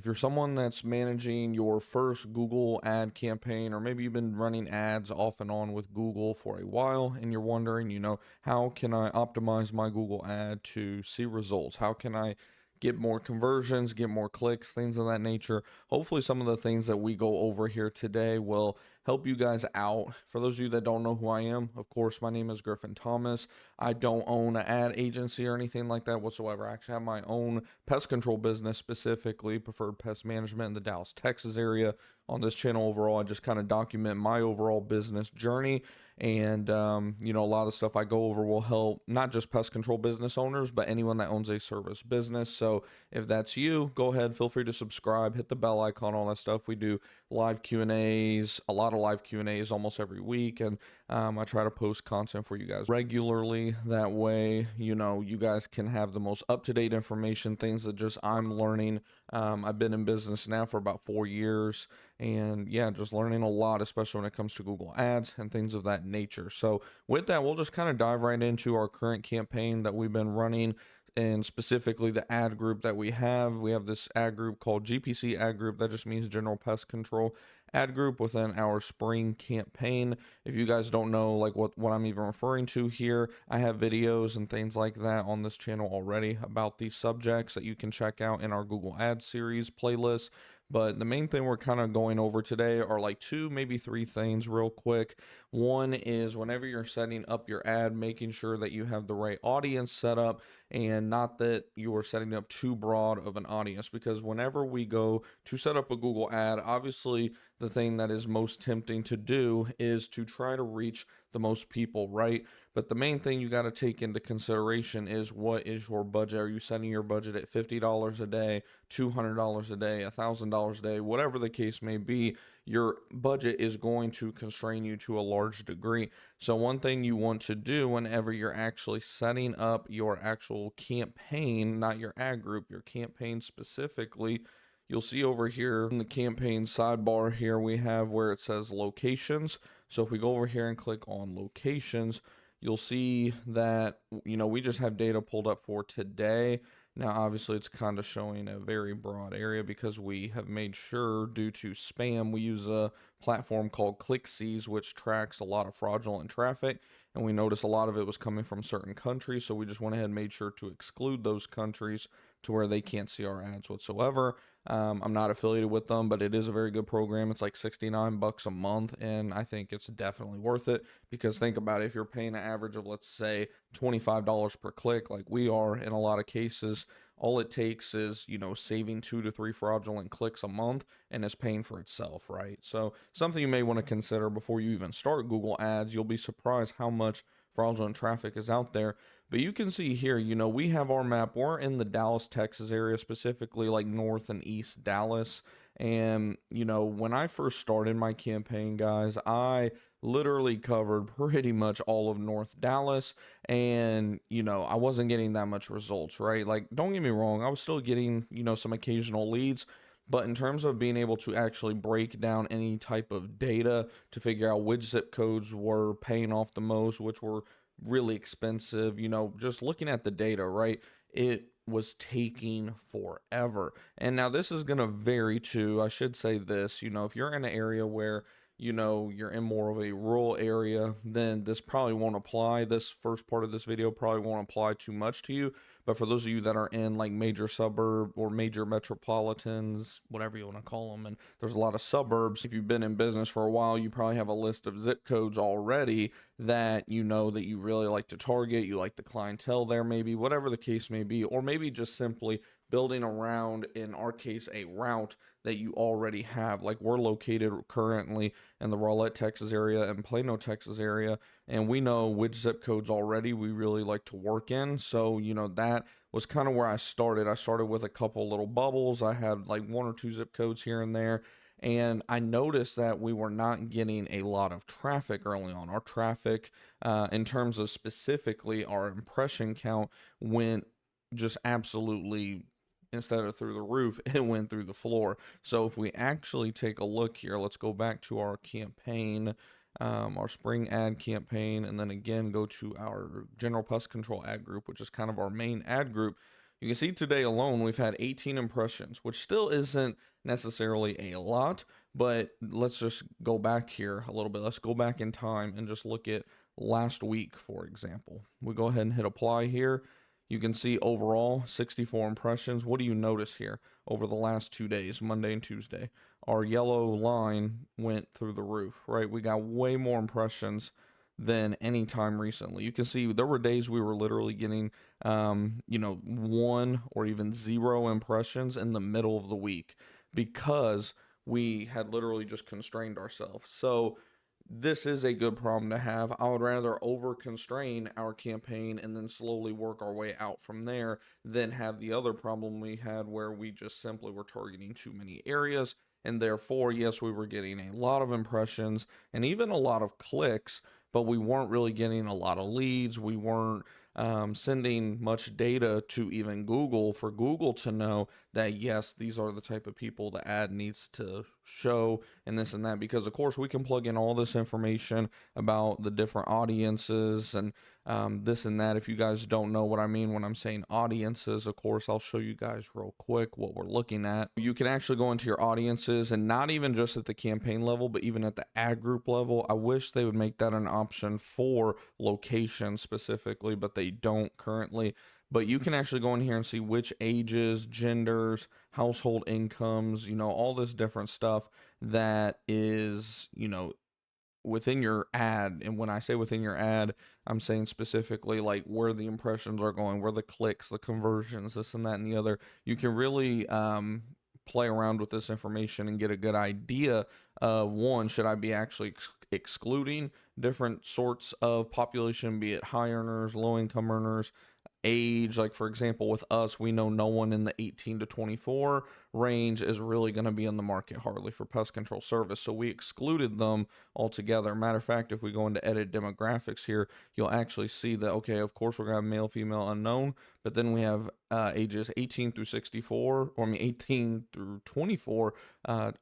if you're someone that's managing your first Google ad campaign, or maybe you've been running ads off and on with Google for a while and you're wondering, how can I optimize my Google ad to see results? How can I get more conversions, get more clicks, things of that nature? Hopefully, some of the things that we go over here today will help you guys out. For those of you that don't know who I am, of course, my name is Griffin Thomas. I don't own an ad agency or anything like that whatsoever. I actually have my own pest control business, specifically Preferred Pest Management in the Dallas, Texas area. On this channel overall, I just kind of document my overall business journey. And, a lot of the stuff I go over will help not just pest control business owners, but anyone that owns a service business. So if that's you, go ahead, feel free to subscribe, hit the bell icon, all that stuff. We do live Q&As, a lot of live Q&As almost every week. And I try to post content for you guys regularly. That way, you guys can have the most up-to-date information, things that just I'm learning. I've been in business now for about 4 years, and yeah, just learning a lot, especially when it comes to Google Ads and things of that nature. So with that, we'll just kind of dive right into our current campaign that we've been running, and specifically the ad group that we have. We have this ad group called GPC ad group. That just means General Pest Control ad group within our spring campaign. If you guys don't know like what I'm even referring to here, I have videos and things like that on this channel already about these subjects that you can check out in our Google Ads series playlist. But the main thing we're kind of going over today are like 2, maybe 3 things real quick. One is whenever you're setting up your ad, making sure that you have the right audience set up, and not that you are setting up too broad of an audience. Because whenever we go to set up a Google ad, obviously the thing that is most tempting to do is to try to reach the most people, right? But the main thing you got to take into consideration is, what is your budget? Are you setting your budget at $50 a day, $200 a day, $1,000 a day, whatever the case may be? Your budget is going to constrain you to a large degree. So one thing you want to do whenever you're actually setting up your actual campaign, not your ad group, your campaign specifically, you'll see over here in the campaign sidebar here, we have where it says locations. So if we go over here and click on locations, you'll see that, we just have data pulled up for today. Now, obviously, it's kind of showing a very broad area because we have made sure, due to spam, we use a platform called ClickSees, which tracks a lot of fraudulent traffic. And we noticed a lot of it was coming from certain countries. So we just went ahead and made sure to exclude those countries to where they can't see our ads whatsoever. I'm not affiliated with them, but it is a very good program. It's like $69 a month, and I think it's definitely worth it. Because think about it, if you're paying an average of, let's say, $25 per click, like we are in a lot of cases, all it takes is, saving 2 to 3 fraudulent clicks a month, and it's paying for itself, right? So something you may want to consider before you even start Google Ads. You'll be surprised how much fraudulent traffic is out there. But you can see here, we have our map. We're in the Dallas, Texas area, specifically like North and East Dallas. And, when I first started my campaign, guys, I literally covered pretty much all of North Dallas. And, I wasn't getting that much results, right? Like, don't get me wrong, I was still getting, some occasional leads. But in terms of being able to actually break down any type of data to figure out which zip codes were paying off the most, which were really expensive, just looking at the data, right? It was taking forever. And now this is going to vary too. I should say this, if you're in an area where, you're in more of a rural area, then this probably won't apply. This first part of this video probably won't apply too much to you. But for those of you that are in like major suburb or major metropolitans, whatever you want to call them, and there's a lot of suburbs, if you've been in business for a while, you probably have a list of zip codes already that that you really like to target. You like the clientele there, maybe, whatever the case may be, or maybe just simply building around, in our case, a route that you already have. Like, we're located currently in the Rowlett, Texas area and Plano, Texas area, and we know which zip codes already we really like to work in. So, that was kind of where I started. I started with a couple little bubbles. I had like 1 or 2 zip codes here and there. And I noticed that we were not getting a lot of traffic early on. Our traffic, in terms of specifically our impression count, went just absolutely, instead of through the roof, it went through the floor. So if we actually take a look here, let's go back to our campaign, our spring ad campaign, and then again go to our general pest control ad group, which is kind of our main ad group. You can see today alone, we've had 18 impressions, which still isn't necessarily a lot, but let's just go back here a little bit. Let's go back in time and just look at last week, for example. We go ahead and hit apply here. You can see overall 64 impressions. What do you notice here over the last 2 days, Monday and Tuesday? Our yellow line went through the roof, right? We got way more impressions than any time recently. You can see there were days we were literally getting, 1 or even 0 impressions in the middle of the week because we had literally just constrained ourselves. So this is a good problem to have. I would rather over constrain our campaign and then slowly work our way out from there than have the other problem we had where we just simply were targeting too many areas. And therefore, yes, we were getting a lot of impressions and even a lot of clicks, but we weren't really getting a lot of leads. We weren't sending much data to even Google for Google to know that, yes, these are the type of people the ad needs to show and this and that. Because, of course, we can plug in all this information about the different audiences and this and that. If you guys don't know what I mean when I'm saying audiences, of course, I'll show you guys real quick what we're looking at. You can actually go into your audiences, and not even just at the campaign level, but even at the ad group level. I wish they would make that an option for location specifically, but they don't currently. But you can actually go in here and see which ages, genders, household incomes, all this different stuff that is, within your ad. And when I say within your ad, I'm saying specifically like where the impressions are going, where the clicks, the conversions, this and that and the other. You can really play around with this information and get a good idea of, one, should I be actually excluding different sorts of population, be it high earners, low income earners, age. Like, for example, with us, we know no one in the 18 to 24 range is really going to be in the market hardly for pest control service, so we excluded them altogether. Matter of fact, if we go into edit demographics here, you'll actually see that, okay, of course we're going to have male, female, unknown, but then we have ages 18 through 64, or 18 through 24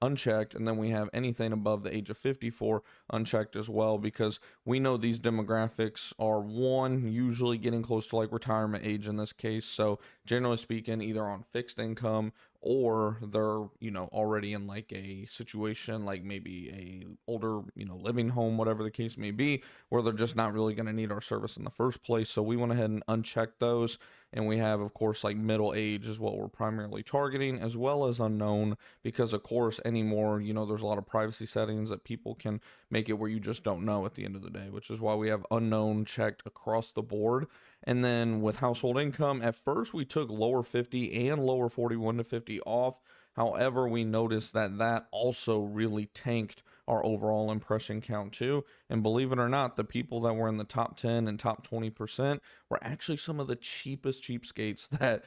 unchecked, and then we have anything above the age of 54 unchecked as well, because we know these demographics are, one, usually getting close to like retirement age in this case. So generally speaking, either on fixed income or they're, already in like a situation like maybe a older, living home, whatever the case may be, where they're just not really going to need our service in the first place. So we went ahead and unchecked those. And we have, of course, like middle age is what we're primarily targeting, as well as unknown, because of course anymore, there's a lot of privacy settings that people can make it where you just don't know at the end of the day, which is why we have unknown checked across the board. And then with household income, at first we took lower 50 and lower 41 to 50 off. However, we noticed that also really tanked our overall impression count too. And believe it or not, the people that were in the top 10 and top 20% were actually some of the cheapest cheapskates that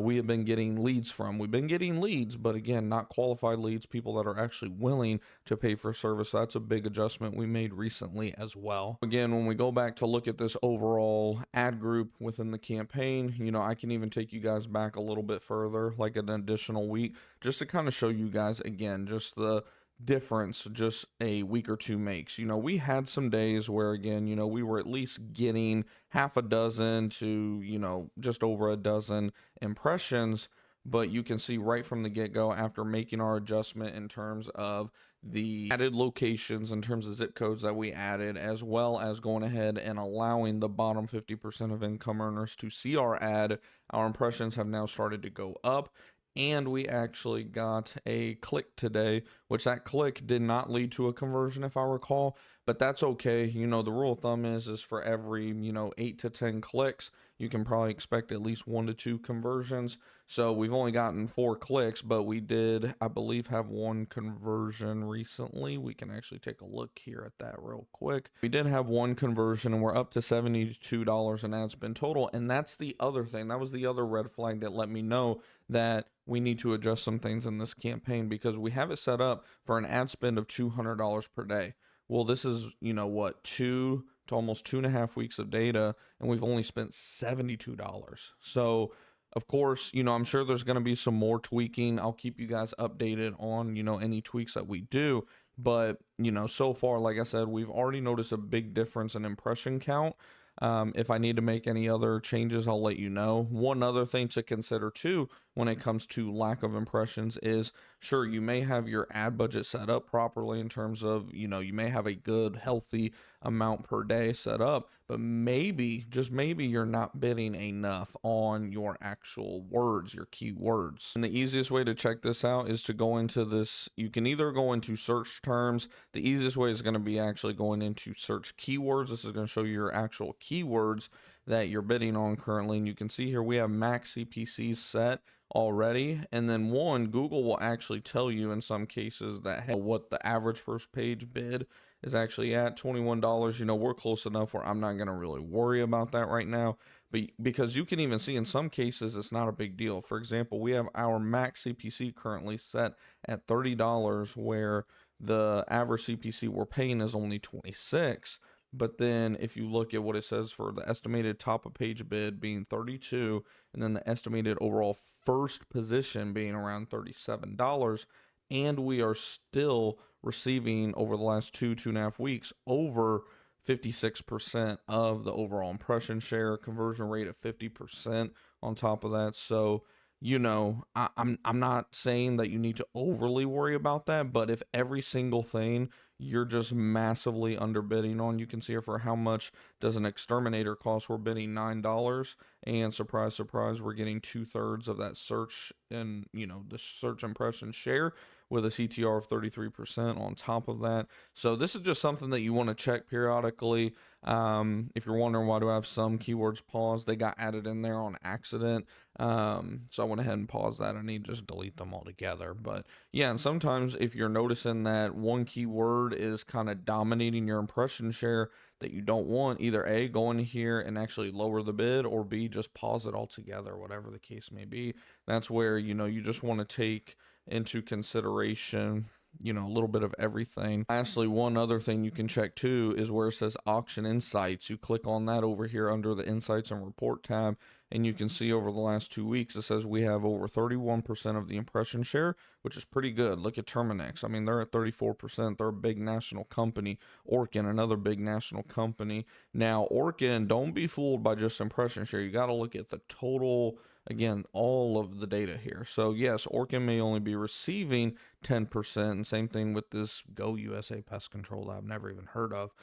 we have been getting leads from. We've been getting leads, but again, not qualified leads, people that are actually willing to pay for service. That's a big adjustment we made recently as well. Again, when we go back to look at this overall ad group within the campaign, I can even take you guys back a little bit further, like an additional week, just to kind of show you guys again, just the difference just a week or two makes. We had some days where, again, we were at least getting half a dozen to, just over a dozen impressions. But you can see right from the get-go, after making our adjustment in terms of the added locations, in terms of zip codes that we added, as well as going ahead and allowing the bottom 50% of income earners to see our ad, our impressions have now started to go up. And we actually got a click today, which that click did not lead to a conversion, if I recall, but that's okay. The rule of thumb is for every, 8 to 10 clicks, you can probably expect at least 1 to 2 conversions. So we've only gotten 4 clicks, but we did, I believe, have 1 conversion recently. We can actually take a look here at that real quick. We did have 1 conversion, and we're up to $72 in ad spend total. And that's the other thing. That was the other red flag that let me know that we need to adjust some things in this campaign, because we have it set up for an ad spend of $200 per day. Well, this is, 2 to almost 2.5 weeks of data, and we've only spent $72. So, of course, I'm sure there's going to be some more tweaking. I'll keep you guys updated on, any tweaks that we do. But, so far, like I said, we've already noticed a big difference in impression count. If I need to make any other changes, I'll let you know. One other thing to consider too when it comes to lack of impressions is, sure, you may have your ad budget set up properly in terms of, you may have a good, healthy amount per day set up, but maybe, just maybe, you're not bidding enough on your actual words, your keywords. And the easiest way to check this out is to go into this. You can either go into search terms. The easiest way is going to be actually going into search keywords. This is going to show you your actual keywords that you're bidding on currently. And you can see here we have max CPCs set already. And then Google will actually tell you in some cases that, hey, what the average first page bid is actually at $21. We're close enough where I'm not going to really worry about that right now. But because you can even see in some cases it's not a big deal. For example, we have our max CPC currently set at $30, where the average CPC we're paying is only 26. But then if you look at what it says for the estimated top of page bid being 32, and then the estimated overall first position being around $37, and we are still receiving over the last 2.5 weeks over 56% of the overall impression share, conversion rate of 50% on top of that. So, I'm not saying that you need to overly worry about that, but if every single thing you're just massively underbidding on, you can see here for how much does an exterminator cost, we're bidding $9, and surprise, surprise, we're getting 2/3 of that search and, the search impression share with a CTR of 33% on top of that. So this is just something that you want to check periodically. If you're wondering why do I have some keywords paused, they got added in there on accident. So I went ahead and paused that. I need to just delete them altogether. But yeah, and sometimes if you're noticing that one keyword is kind of dominating your impression share that you don't want, either A, go in here and actually lower the bid, or B, just pause it altogether, whatever the case may be. That's where, you just want to take into consideration, a little bit of everything. Lastly, one other thing you can check too is where it says auction insights. You click on that over here under the insights and report tab, and you can see over the last 2 weeks, it says we have over 31% of the impression share, which is pretty good. Look at Terminex. I mean, they're at 34%. They're a big national company. Orkin, another big national company. Now, Orkin, don't be fooled by just impression share. You got to look at the total, again, all of the data here. So yes, Orkin may only be receiving 10%, and same thing with this Go USA Pest Control that I've never even heard of.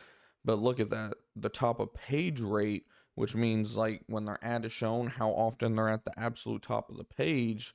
But look at that, the top of page rate, which means like when their ad is shown, how often they're at the absolute top of the page,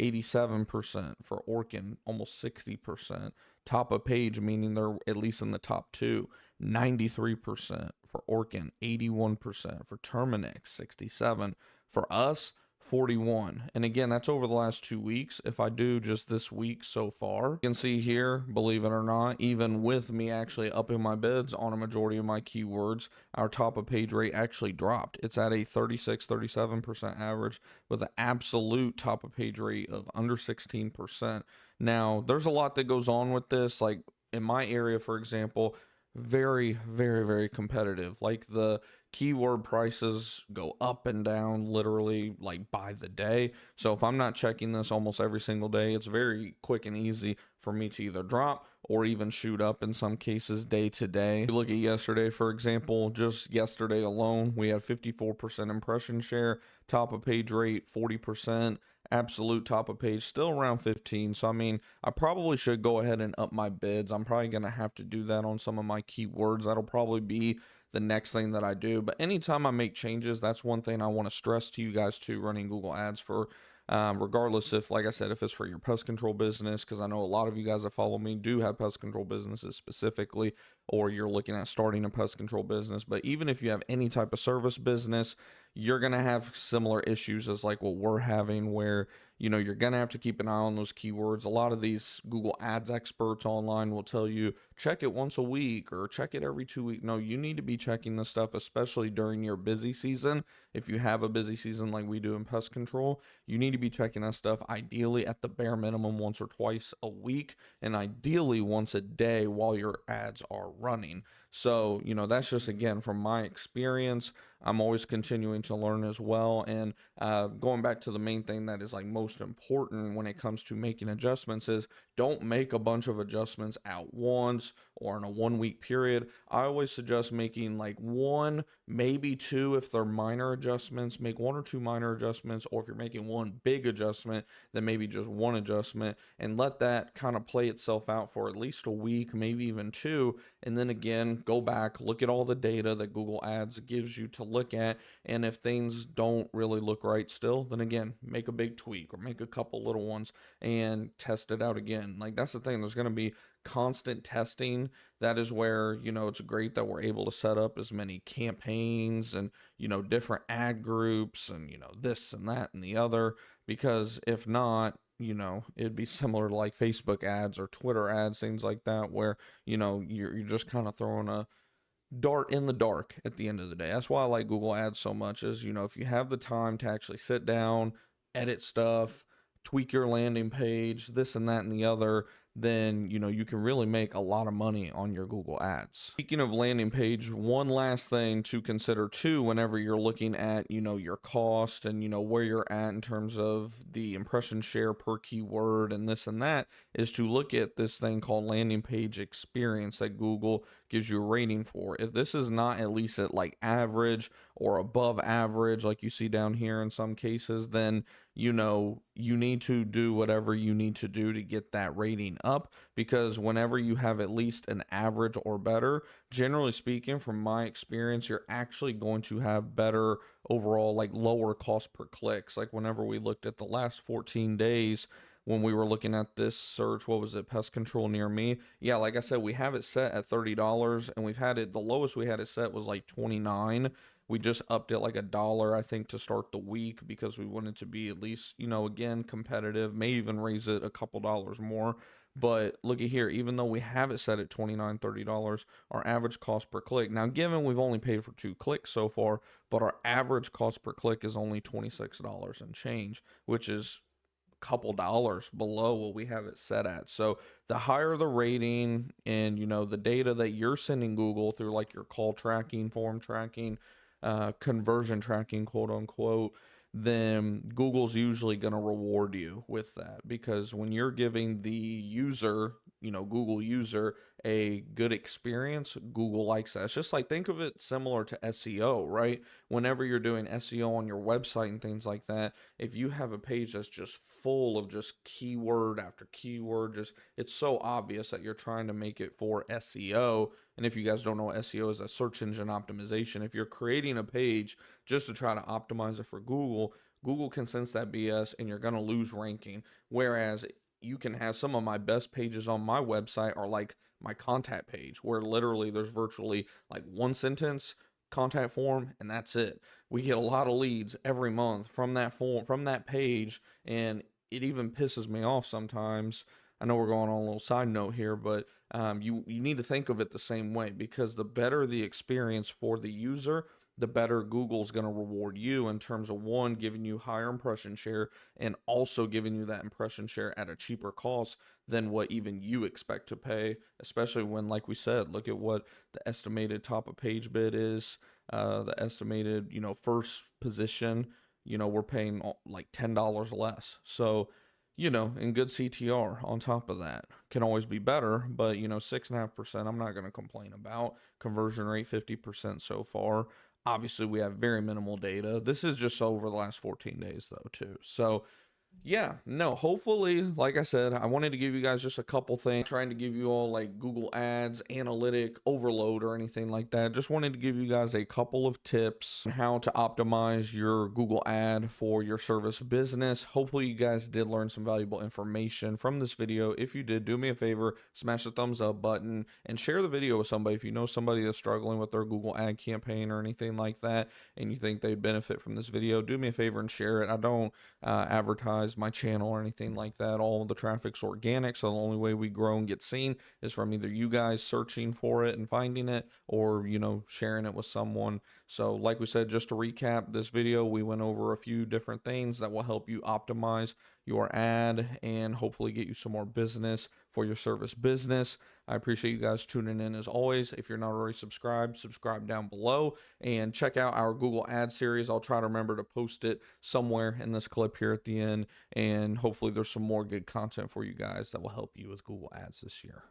87% for Orkin, almost 60%. Top of page, meaning they're at least in the top two, 93% for Orkin, 81% for Terminex, 67 for us, 41. And again, that's over the last 2 weeks. If I do just this week so far, you can see here, believe it or not, even with me actually upping my bids on a majority of my keywords, our top of page rate actually dropped. It's at a 36-37% average with an absolute top of page rate of under 16%. Now, there's a lot that goes on with this. Like in my area, for example, very, very, very competitive. Like the keyword prices go up and down literally like by the day. So if I'm not checking this almost every single day, it's very quick and easy for me to either drop or even shoot up in some cases day to day. Look at yesterday, for example, just yesterday alone, we had 54% impression share, top of page rate 40%, absolute top of page still around 15. So I mean, I probably should go ahead and up my bids. I'm probably going to have to do that on some of my keywords. That'll probably be the next thing that I do. But anytime I make changes, that's one thing I want to stress to you guys too, running Google ads for regardless if, like I said, if it's for your pest control business, because I know a lot of you guys that follow me do have pest control businesses specifically, or you're looking at starting a pest control business. But even if you have any type of service business, you're going to have similar issues as like what we're having, where you're going to have to keep an eye on those keywords. A lot of these Google Ads experts online will tell you, check it once a week or check it every 2 weeks. No, you need to be checking this stuff, especially during your busy season. If you have a busy season like we do in pest control, you need to be checking that stuff ideally at the bare minimum once or twice a week, and ideally once a day while your ads are running. So, that's just, again, from my experience. I'm always continuing to learn as well. And going back to the main thing that is like most important when it comes to making adjustments is don't make a bunch of adjustments at once or in a 1 week period, I always suggest making like one, maybe two if they're minor adjustments. Make one or two minor adjustments, or if you're making one big adjustment, then maybe just one adjustment, and let that kind of play itself out for at least a week, maybe even two. And then again, go back, look at all the data that Google Ads gives you to look at. And if things don't really look right still, then again, make a big tweak or make a couple little ones and test it out again. Like, that's the thing. There's going to be constant testing. That is where, it's great that we're able to set up as many campaigns and, different ad groups and, this and that and the other, because if not, it'd be similar to like Facebook ads or Twitter ads, things like that, where, you're just kind of throwing a dart in the dark at the end of the day. That's why I like Google Ads so much is, if you have the time to actually sit down, edit stuff, tweak your landing page, this and that and the other, then you can really make a lot of money on your Google Ads. Speaking of landing page, one last thing to consider too whenever you're looking at your cost and where you're at in terms of the impression share per keyword and this and that, is to look at this thing called landing page experience that Google gives you a rating for. If this is not at least at like average or above average, like you see down here in some cases, then you need to do whatever you need to do to get that rating up, because whenever you have at least an average or better, generally speaking, from my experience, you're actually going to have better overall, like lower cost per clicks. Like whenever we looked at the last 14 days, when we were looking at this search, what was it, pest control near me? Yeah, like I said, we have it set at $30, and we've had it, the lowest we had it set was like 29. We just upped it like $1, I think, to start the week, because we wanted to be at least, again, competitive, may even raise it a couple dollars more. But look at here, even though we have it set at $29, $30, our average cost per click, now given we've only paid for 2 clicks so far, but our average cost per click is only $26 and change, which is couple dollars below what we have it set at. So the higher the rating and the data that you're sending Google through, like your call tracking, form tracking, conversion tracking, quote unquote, then Google's usually going to reward you with that, because when you're giving the user, Google user, a good experience, Google likes that. It's just like, think of it similar to SEO, right? Whenever you're doing SEO on your website and things like that, if you have a page that's just full of just keyword after keyword, just, it's so obvious that you're trying to make it for SEO. And if you guys don't know what SEO is, a search engine optimization. If you're creating a page just to try to optimize it for Google, Google can sense that BS and you're going to lose ranking. Whereas you can have some of my best pages on my website are like my contact page, where literally there's virtually like one sentence, contact form, and that's it. We get a lot of leads every month from that form, from that page, and it even pisses me off sometimes. I know we're going on a little side note here, but you need to think of it the same way, because the better the experience for the user, the better Google's going to reward you in terms of, one, giving you higher impression share, and also giving you that impression share at a cheaper cost than what even you expect to pay, especially when, like we said, look at what the estimated top of page bid is, the estimated, first position, we're paying like $10 less. So, and good CTR on top of that. Can always be better, but 6.5%, I'm not going to complain about. Conversion rate 50% so far. Obviously, we have very minimal data. This is just over the last 14 days, though, too. So, yeah, no, hopefully, like I said, I wanted to give you guys just a couple things, trying to give you all like Google Ads, analytic overload or anything like that. Just wanted to give you guys a couple of tips on how to optimize your Google ad for your service business. Hopefully you guys did learn some valuable information from this video. If you did, do me a favor, smash the thumbs up button and share the video with somebody. If you know somebody that's struggling with their Google ad campaign or anything like that, and you think they'd benefit from this video, do me a favor and share it. I don't advertise my channel or anything like that. All the traffic's organic, so the only way we grow and get seen is from either you guys searching for it and finding it, or sharing it with someone. So like we said, just to recap this video, we went over a few different things that will help you optimize your ad and hopefully get you some more business for your service business. I appreciate you guys tuning in as always. If you're not already subscribed, subscribe down below and check out our Google ad series. I'll try to remember to post it somewhere in this clip here at the end, and hopefully there's some more good content for you guys that will help you with Google ads this year.